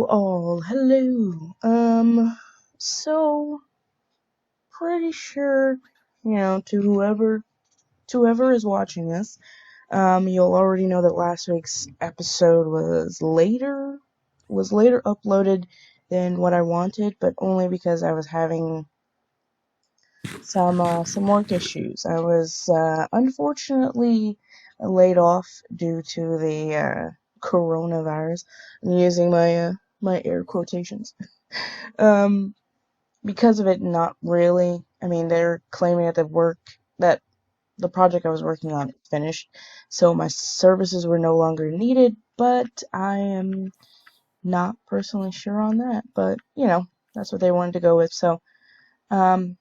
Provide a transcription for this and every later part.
Hello. So pretty sure, to whoever is watching this, you'll already know that last week's episode was later uploaded than what I wanted, but only because I was having some work issues. I was unfortunately laid off due to the coronavirus. I'm using my air quotations. Um, because of it, not really. I mean, they're claiming that the project I was working on is finished, so my services were no longer needed, but I am not personally sure on that. But, that's what they wanted to go with. So, um,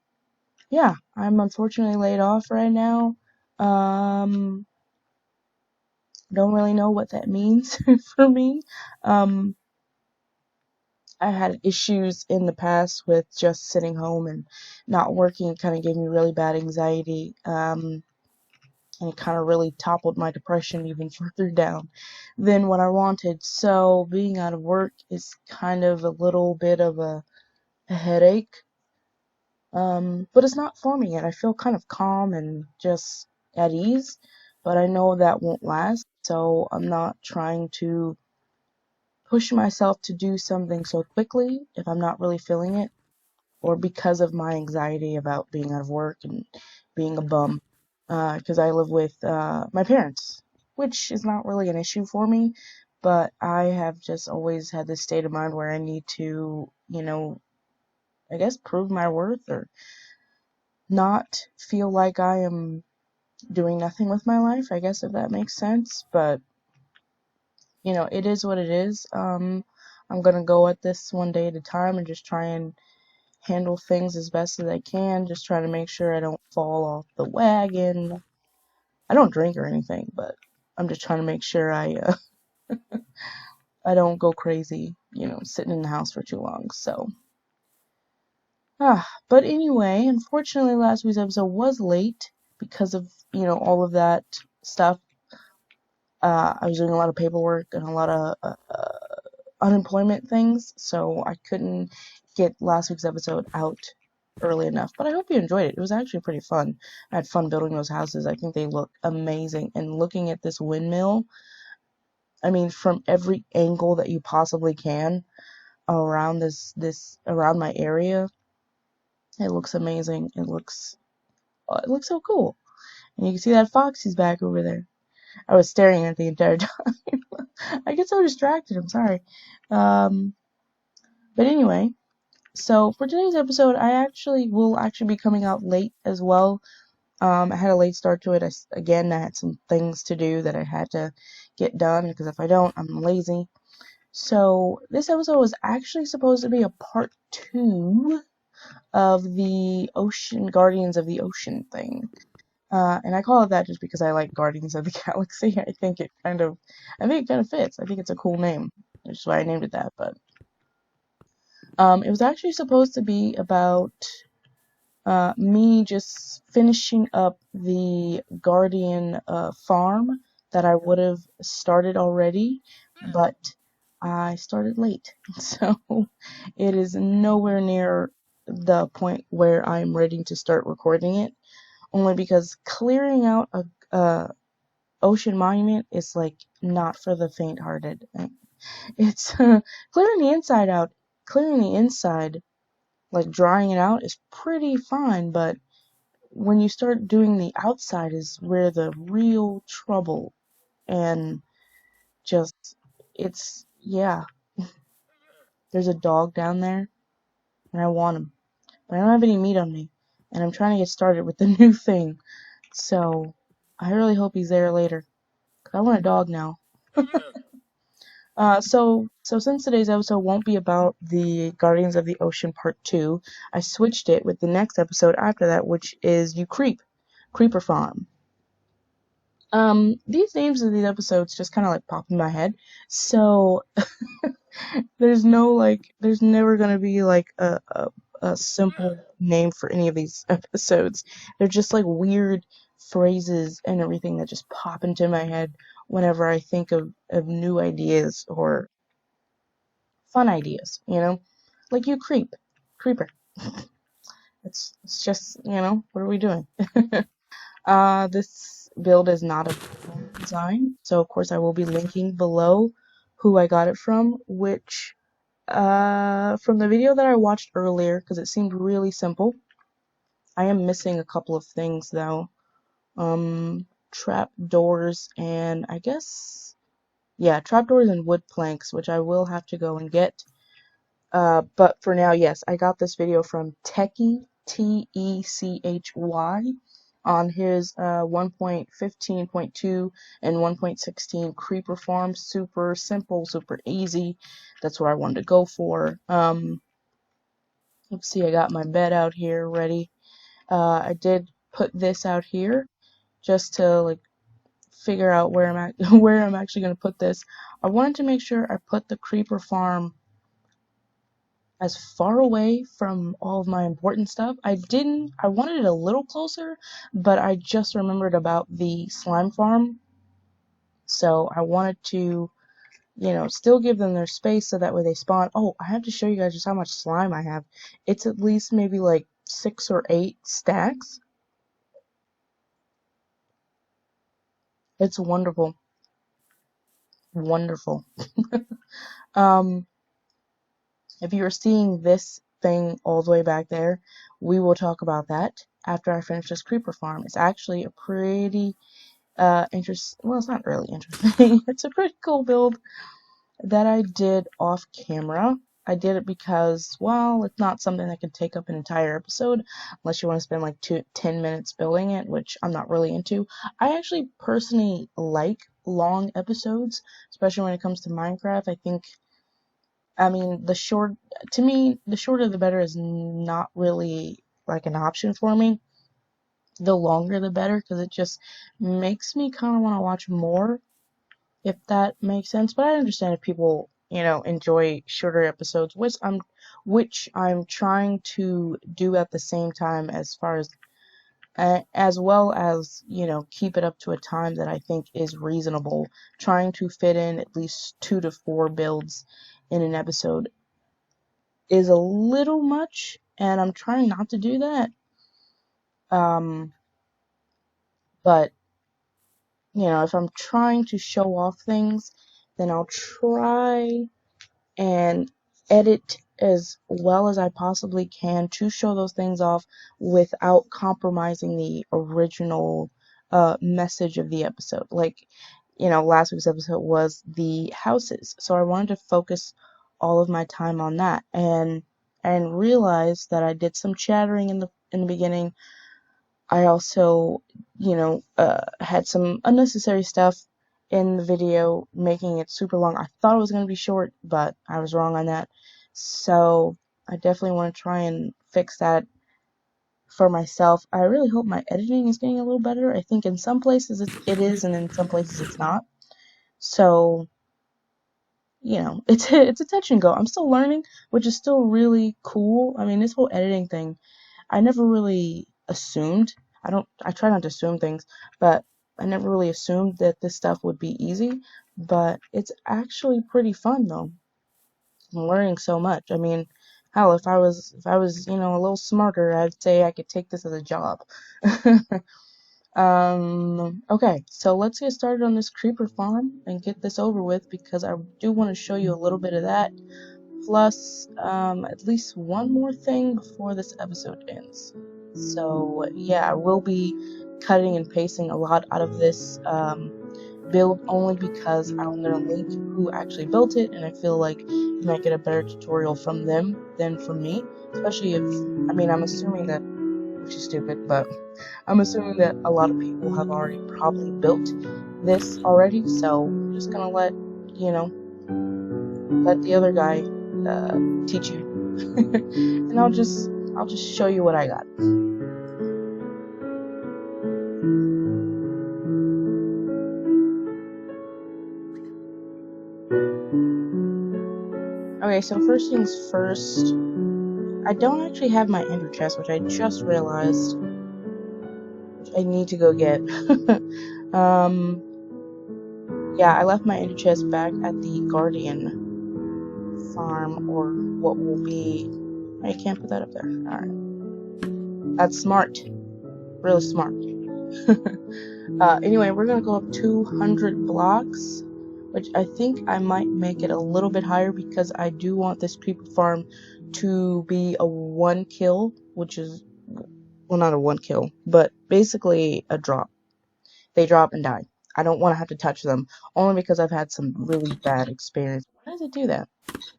yeah, I'm unfortunately laid off right now. Um, don't really know what that means for me. Um, I had issues in the past with just sitting home and not working. It kind of gave me really bad anxiety. And it kind of really toppled my depression even further down than what I wanted. So being out of work is kind of a little bit of a headache. But it's not for me yet. I feel kind of calm and just at ease, but I know that won't last. So I'm not trying to push myself to do something so quickly if I'm not really feeling it, or because of my anxiety about being out of work and being a bum. Because I live with my parents, which is not really an issue for me, but I have just always had this state of mind where I need to, I guess prove my worth or not feel like I am doing nothing with my life, I guess, if that makes sense. But, it is what it is. I'm gonna go at this one day at a time and just try and handle things as best as I can, just trying to make sure I don't fall off the wagon. I don't drink or anything, but I'm just trying to make sure I don't go crazy, sitting in the house for too long. So, but anyway, unfortunately, last week's episode was late because of all of that stuff. I was doing a lot of paperwork and a lot of unemployment things, so I couldn't get last week's episode out early enough. But I hope you enjoyed it. It was actually pretty fun. I had fun building those houses. I think they look amazing. And looking at this windmill, I mean, from every angle that you possibly can around around my area, it looks amazing. It looks so cool. And you can see that Foxy's back over there. I was staring at the entire time. I get so distracted. I'm sorry. But anyway, so for today's episode, I will be coming out late as well. I had a late start to it. I had some things to do that I had to get done because if I don't, I'm lazy. So this episode was actually supposed to be a part 2 of the Guardians of the Ocean thing. And I call it that just because I like Guardians of the Galaxy. I think it kind of fits. I think it's a cool name, which is why I named it that. But it was actually supposed to be about me just finishing up the Guardian farm that I would have started already, but I started late. So it is nowhere near the point where I'm ready to start recording it, only because clearing out a ocean monument is like not for the faint-hearted. It's clearing the inside out, clearing the inside, like drying it out is pretty fine, but when you start doing the outside is where the real trouble and just yeah. There's a dog down there and I want him, but I don't have any meat on me and I'm trying to get started with the new thing, so I really hope he's there later because I want a dog now. So since today's episode won't be about the Guardians of the Ocean Part 2, I switched it with the next episode after that, which is Creeper Farm. These names of these episodes just kind of like pop in my head, so there's never gonna be like a simple name for any of these episodes. They're just like weird phrases and everything that just pop into my head whenever I think of new ideas or fun ideas, you know? Like you creeper. It's just, you know, what are we doing? This build is not a design, so of course I will be linking below who I got it from, which from the video that I watched earlier, because it seemed really simple. I am missing a couple of things though. Trap doors and I guess, yeah, trapdoors and wood planks, which I will have to go and get. But for now, yes, I got this video from Techy, Techy, on his 1.15.2 and 1.16 Creeper Farm. Super simple, super easy. That's what I wanted to go for. Let's see, I got my bed out here ready. I did put this out here just to like figure out where I'm at, where I'm actually going to put this. I wanted to make sure I put the Creeper Farm as far away from all of my important stuff. I wanted it a little closer, but I just remembered about the slime farm. So I wanted to, you know, still give them their space so that way they spawn. Oh, I have to show you guys just how much slime I have. It's at least maybe like 6 or 8 stacks. It's wonderful. Wonderful. If you're seeing this thing all the way back there, we will talk about that after I finish this creeper farm. It's actually a pretty interesting, well, it's not really interesting. It's a pretty cool build that I did off camera. I did it because, well, it's not something that can take up an entire episode unless you want to spend like 10 minutes building it, which I'm not really into. I actually personally like long episodes, especially when it comes to Minecraft. I mean, to me, the shorter the better is not really like an option for me. The longer the better, because it just makes me kind of want to watch more, if that makes sense. But I understand if people, you know, enjoy shorter episodes, which I'm trying to do at the same time, as well as, you know, keep it up to a time that I think is reasonable. Trying to fit in at least 2 to 4 builds in an episode is a little much, and I'm trying not to do that. But you know, if I'm trying to show off things, then I'll try and edit as well as I possibly can to show those things off without compromising the original message of the episode. Like, you know, last week's episode was the houses, so I wanted to focus all of my time on that, and realized that I did some chattering in the beginning. I also, you know, had some unnecessary stuff in the video, making it super long. I thought it was going to be short, but I was wrong on that. So I definitely want to try and fix that for myself. I really hope my editing is getting a little better. I think in some places it is, and in some places it's not. So, you know, it's a touch and go. I'm still learning, which is still really cool. I mean, this whole editing thing, I never really assumed. I try not to assume things, but I never really assumed that this stuff would be easy. But it's actually pretty fun though. I'm learning so much. I mean, hell, if I was, you know, a little smarter, I'd say I could take this as a job. Okay, so let's get started on this creeper farm and get this over with, because I do want to show you a little bit of that. Plus, at least one more thing before this episode ends. So, yeah, I will be cutting and pasting a lot out of this build, only because I'm going to link who actually built it, and I feel like you might get a better tutorial from them than from me. Especially if, I mean, I'm assuming that, which is stupid, but I'm assuming that a lot of people have already probably built this already, so I'm just going to let, you know, let the other guy teach you. And I'll just show you what I got. Okay, so first things first, I don't actually have my ender chest, which I just realized, which I need to go get. Yeah, I left my ender chest back at the Guardian farm, or what will be... I can't put that up there. Alright. That's smart. Really smart. Anyway, we're gonna go up 200 blocks, which I think I might make it a little bit higher because I do want this creeper farm to be a 1 kill, which is, well, not a 1 kill, but basically a drop. They drop and die. I don't want to have to touch them, only because I've had some really bad experiences. Why does it do that?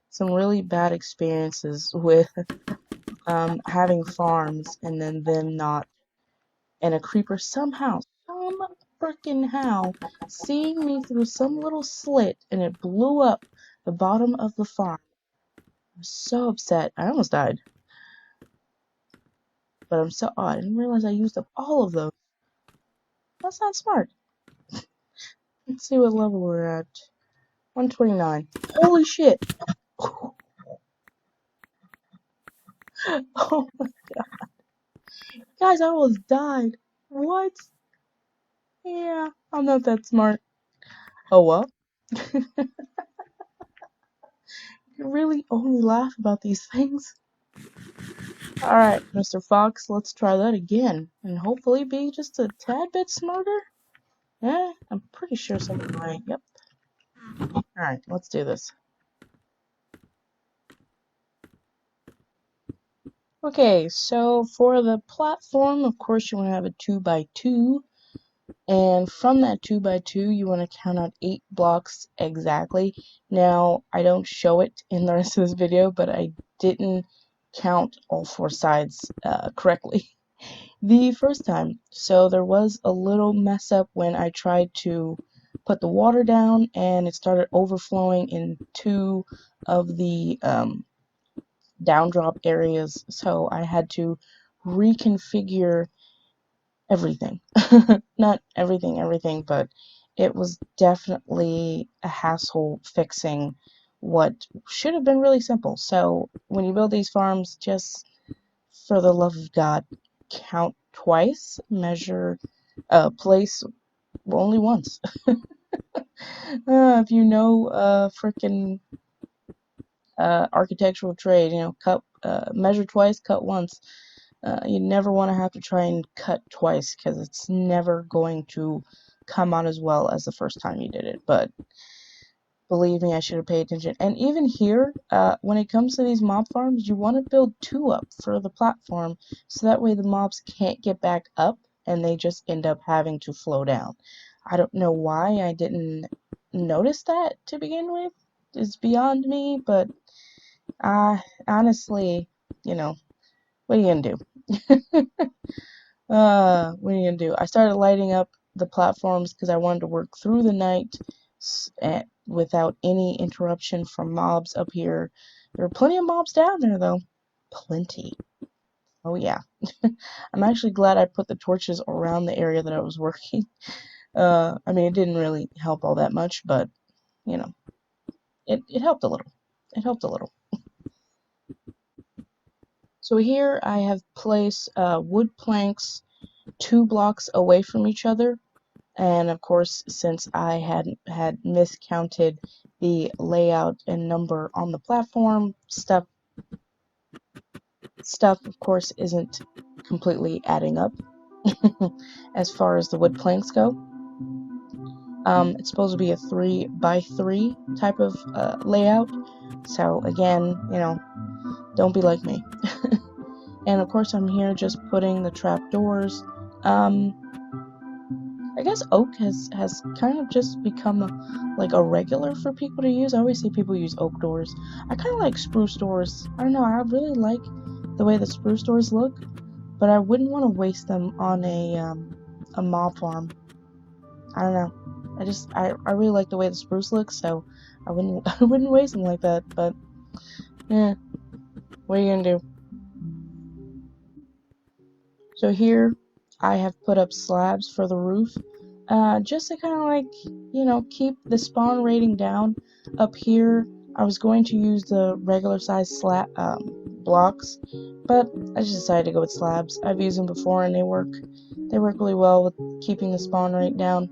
Some really bad experiences with having farms and then them not, and a creeper somehow, some freaking how, seeing me through some little slit, and it blew up the bottom of the farm. I'm so upset. I almost died. But I'm so... I didn't realize I used up all of those. That's not smart. Let's see what level we're at. 129. Holy shit! Oh my god. Guys, I almost died. What? Yeah, I'm not that smart. Oh well. You really only laugh about these things. Alright, Mr. Fox, let's try that again. And hopefully be just a tad bit smarter? Yeah, I'm pretty sure something right. Yep. Alright, let's do this. Okay, so for the platform, of course, you want to have a 2x2. And from that 2x2, you want to count out 8 blocks exactly. Now, I don't show it in the rest of this video, but I didn't count all 4 sides correctly the first time. So there was a little mess up when I tried to put the water down, and it started overflowing in 2 of the down drop areas. So I had to reconfigure everything. Not everything, but it was definitely a hassle fixing what should have been really simple. So when you build these farms, just for the love of God, count twice, measure, place only once. If you know frickin' architectural trade, you know, measure twice, cut once. You never want to have to try and cut twice, because it's never going to come out as well as the first time you did it. But believe me, I should have paid attention. And even here, when it comes to these mob farms, you want to build 2 up for the platform, so that way the mobs can't get back up and they just end up having to flow down. I don't know why I didn't notice that to begin with. It's beyond me, but honestly, you know, what are you gonna do? What are you gonna do? I started lighting up the platforms because I wanted to work through the night without any interruption from mobs up here. There are plenty of mobs down there, though. Plenty. Oh, yeah. I'm actually glad I put the torches around the area that I was working. I mean, it didn't really help all that much, but, you know, it helped a little. It helped a little. So here I have placed wood planks 2 blocks away from each other. And of course, since I had miscounted the layout and number on the platform, stuff of course isn't completely adding up as far as the wood planks go. It's supposed to be a 3x3 type of layout. So again, you know, don't be like me. And of course, I'm here just putting the trapdoors. I guess oak has kind of just become like a regular for people to use. I always see people use oak doors. I kind of like spruce doors. I don't know, I really like the way the spruce doors look, but I wouldn't want to waste them on a mob farm. I don't know. I really like the way the spruce looks, so I wouldn't waste them like that. But yeah, what are you gonna do? So here I have put up slabs for the roof, just to kind of like, you know, keep the spawn rating down. Up here I was going to use the regular size blocks, but I just decided to go with slabs. I've used them before and they work really well with keeping the spawn rate down.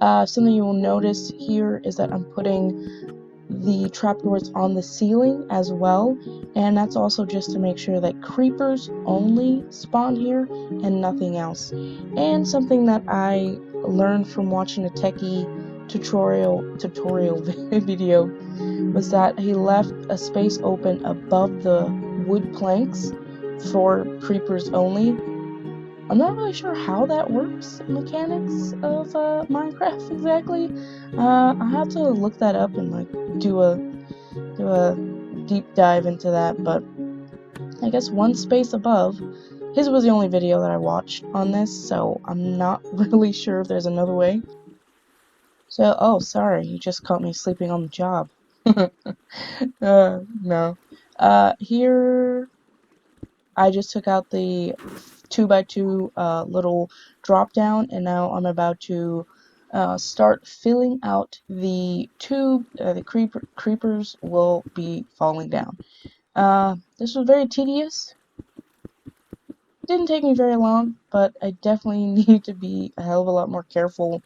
Something you will notice here is that I'm putting the trapdoors on the ceiling as well, and that's also just to make sure that creepers only spawn here and nothing else. And something that I learned from watching a techie tutorial video was that he left a space open above the wood planks for creepers only. I'm not really sure how that works, mechanics of Minecraft exactly. I have to look that up and like do a deep dive into that. But I guess one space above. His was the only video that I watched on this, so I'm not really sure if there's another way. So, oh, sorry, you just caught me sleeping on the job. No. Here I just took out the 2x2 little drop down, and now I'm about to start filling out the tube. The creepers will be falling down. This was very tedious. Didn't take me very long, but I definitely need to be a hell of a lot more careful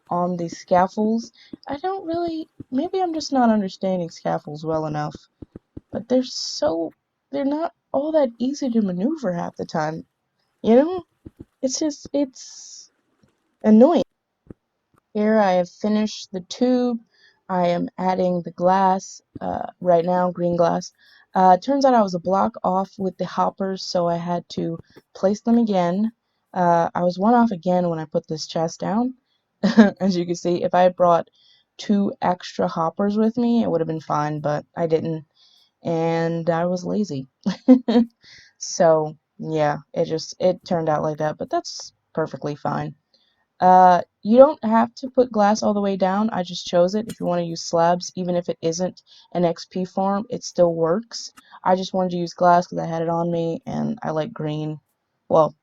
on the scaffolds. I don't really, maybe I'm just not understanding scaffolds well enough, but they're not all that easy to maneuver half the time. You know? It's annoying. Here I have finished the tube. I am adding the glass right now, green glass. Turns out I was a block off with the hoppers, so I had to place them again. I was one off again when I put this chest down. As you can see, if I had brought 2 extra hoppers with me, it would have been fine, but I didn't, and I was lazy. So, yeah, it turned out like that, but that's perfectly fine. You don't have to put glass all the way down. I just chose it. If you want to use slabs, even if it isn't an XP farm, it still works. I just wanted to use glass because I had it on me, and I like green. Well,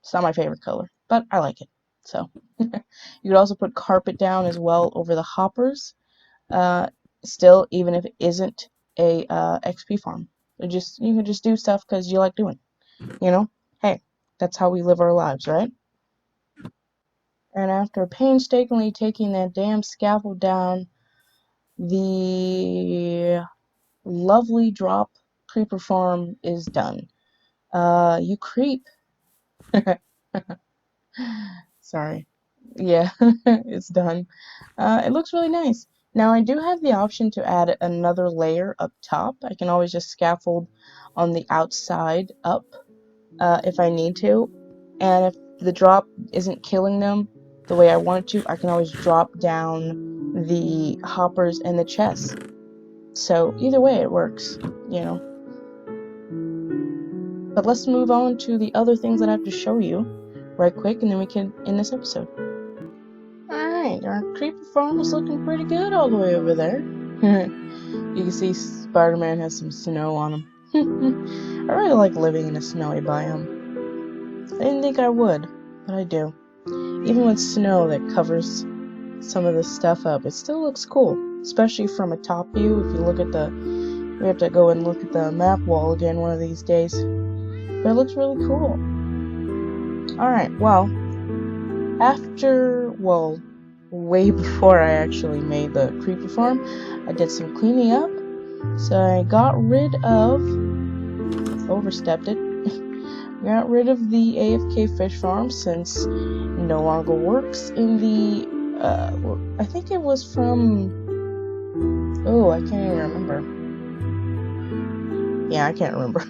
it's not my favorite color, but I like it. So, you could also put carpet down as well over the hoppers. Uh, Still, even if it isn't a XP farm, you can just do stuff because you like doing. You know, hey, that's how we live our lives, right? And after painstakingly taking that damn scaffold down, the lovely drop creeper farm is done. You creep. Sorry. Yeah, it's done. It looks really nice. Now I do have the option to add another layer up top. I can always just scaffold on the outside up if I need to. And if the drop isn't killing them the way I want it to, I can always drop down the hoppers and the chests. So either way it works, you know. But let's move on to the other things that I have to show you right quick, and then we can end this episode. Alright, our creeper farm is looking pretty good all the way over there. You can see Spider-Man has some snow on him. I really like living in a snowy biome. I didn't think I would, but I do. Even with snow that covers some of this stuff up, it still looks cool, especially from a top view. If you look at we have to go and look at the map wall again one of these days, but it looks really cool. Alright, well, way before I actually made the creeper farm, I did some cleaning up. So I got rid of, overstepped it, got rid of the AFK fish farm since no longer works in the, I think it was from, oh, I can't even remember. Yeah, I can't remember.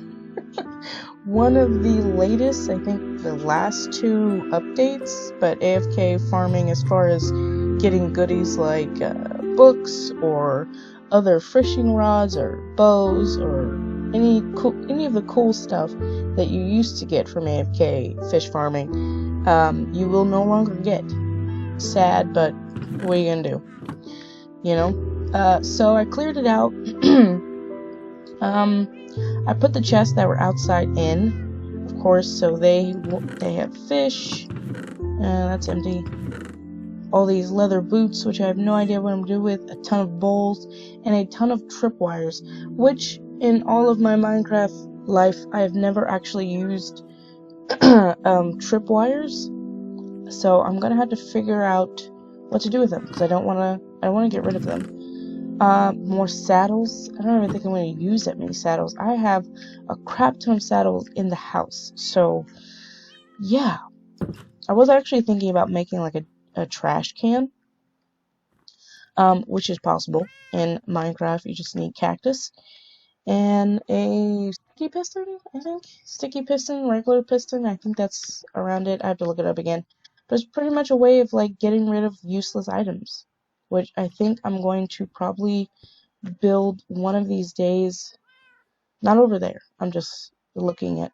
One of the latest, I think the last 2 updates, but AFK farming as far as getting goodies like books or other fishing rods or bows or any of the cool stuff that you used to get from AFK fish farming, you will no longer get. Sad, but what are you gonna do? You know? So I cleared it out. I put the chests that were outside in, of course, so they have fish. That's empty. All these leather boots, which I have no idea what I'm doing with, a ton of bowls, and a ton of tripwires, which in all of my Minecraft life, I have never actually used tripwires. So I'm gonna have to figure out what to do with them, because I don't wanna get rid of them. More saddles. I don't even think I'm going to use that many saddles. I have a crap ton of saddles in the house. So, yeah. I was actually thinking about making like a trash can, which is possible. In Minecraft, you just need cactus and a sticky piston, I think. Sticky piston, regular piston, I think that's around it. I have to look it up again. But it's pretty much a way of like getting rid of useless items, which I think I'm going to probably build one of these days. Not over there. I'm just looking at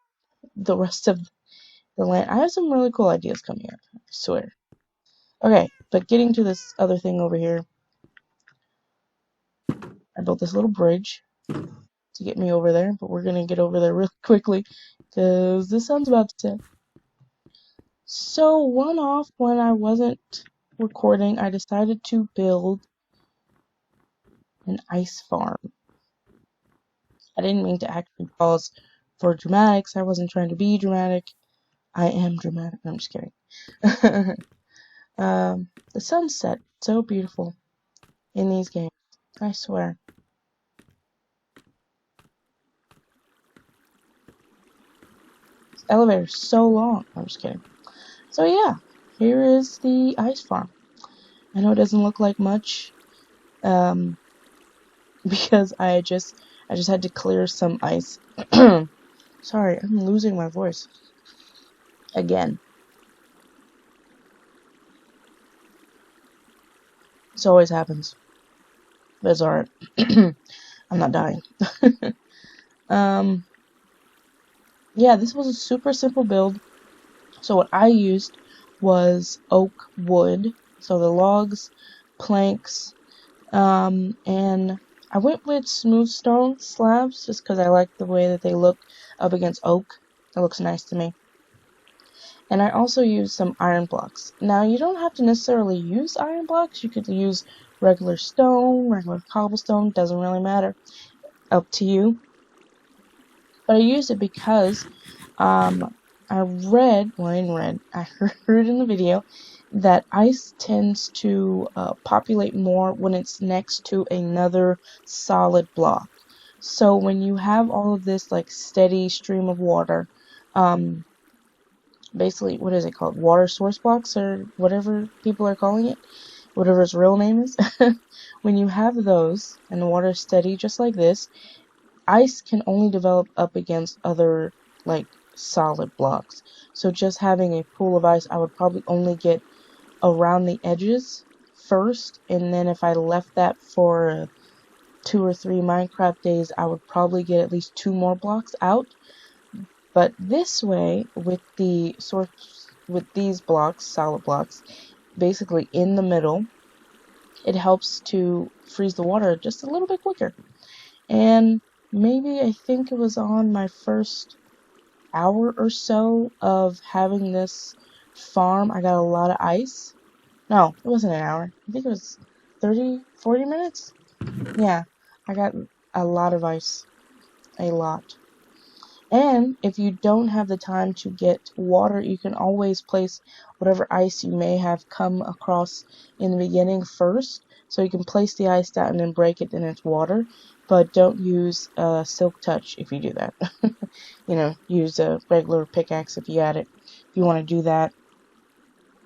the rest of the land. I have some really cool ideas coming up, I swear. Okay, but getting to this other thing over here, I built this little bridge to get me over there, but we're gonna get over there really quickly because the sun's about to set. So, one off when I wasn't recording, I decided to build an ice farm. I didn't mean to actually pause for dramatics. I wasn't trying to be dramatic. I am dramatic. No, I'm just kidding. The sunset, so beautiful in these games. I swear. This elevator's so long. I'm just kidding. So yeah, here is the ice farm. I know it doesn't look like much, because I just had to clear some ice. Sorry, I'm losing my voice again. This always happens. But it's alright. I'm not dying. Yeah, this was a super simple build. So what I used was oak wood. So the logs, planks, and I went with smooth stone slabs just because I like the way that they look up against oak. It looks nice to me. And I also used some iron blocks. Now, you don't have to necessarily use iron blocks. You could use regular stone, regular cobblestone, doesn't really matter. Up to you. But I used it because I read I heard in the video that ice tends to populate more when it's next to another solid block. So when you have all of this like steady stream of water, basically, what is it called? Water source blocks or whatever people are calling it, whatever its real name is. When you have those and the water is steady just like this, ice can only develop up against other like solid blocks. So just having a pool of ice, I would probably only get around the edges first, and then if I left that for 2 or 3 Minecraft days, I would probably get at least 2 more blocks out. But this way, with these blocks, solid blocks, basically in the middle, it helps to freeze the water just a little bit quicker. And maybe I think it was on my first hour or so of having this farm, I got a lot of ice. No, it wasn't an hour. I think it was 30-40 minutes. Yeah, I got a lot of ice. A lot. And if you don't have the time to get water, you can always place whatever ice you may have come across in the beginning first. So you can place the ice down and then break it in its water. But don't use Silk Touch if you do that. Use a regular pickaxe if you had it. If you want to do that.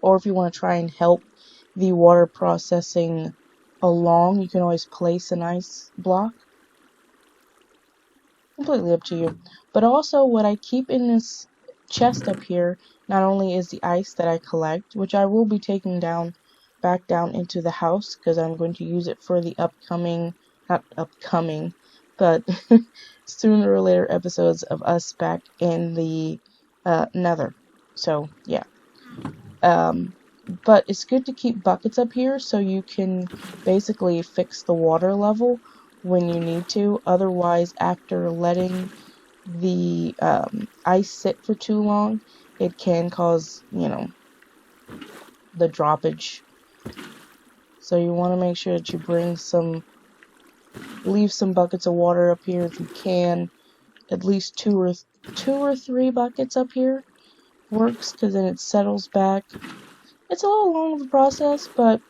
Or if you want to try and help the water processing along, you can always place an ice block. Completely up to you. But also, what I keep in this chest up here, not only is the ice that I collect, which I will be taking back down into the house, because I'm going to use it for the not upcoming, but sooner or later episodes of us back in the nether. So, yeah. But it's good to keep buckets up here so you can basically fix the water level when you need to. Otherwise, after letting the ice sit for too long, it can cause, the droppage. So you want to make sure that you leave some buckets of water up here if you can. At least two or three buckets up here works, because then it settles back. It's a little long of a process, but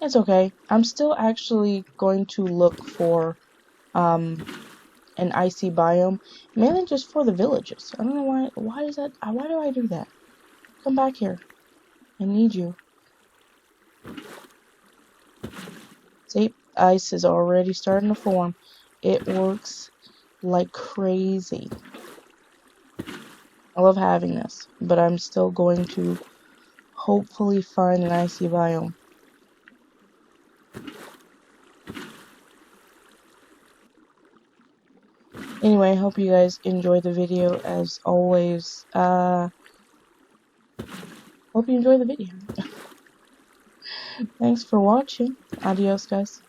It's okay. I'm still actually going to look for an icy biome, mainly just for the villages. I don't know why. Why is that? Why do I do that? Come back here. I need you. See, ice is already starting to form. It works like crazy. I love having this, but I'm still going to hopefully find an icy biome. Anyway, I hope you guys enjoyed the video as always. Hope you enjoyed the video. Thanks for watching. Adios, guys.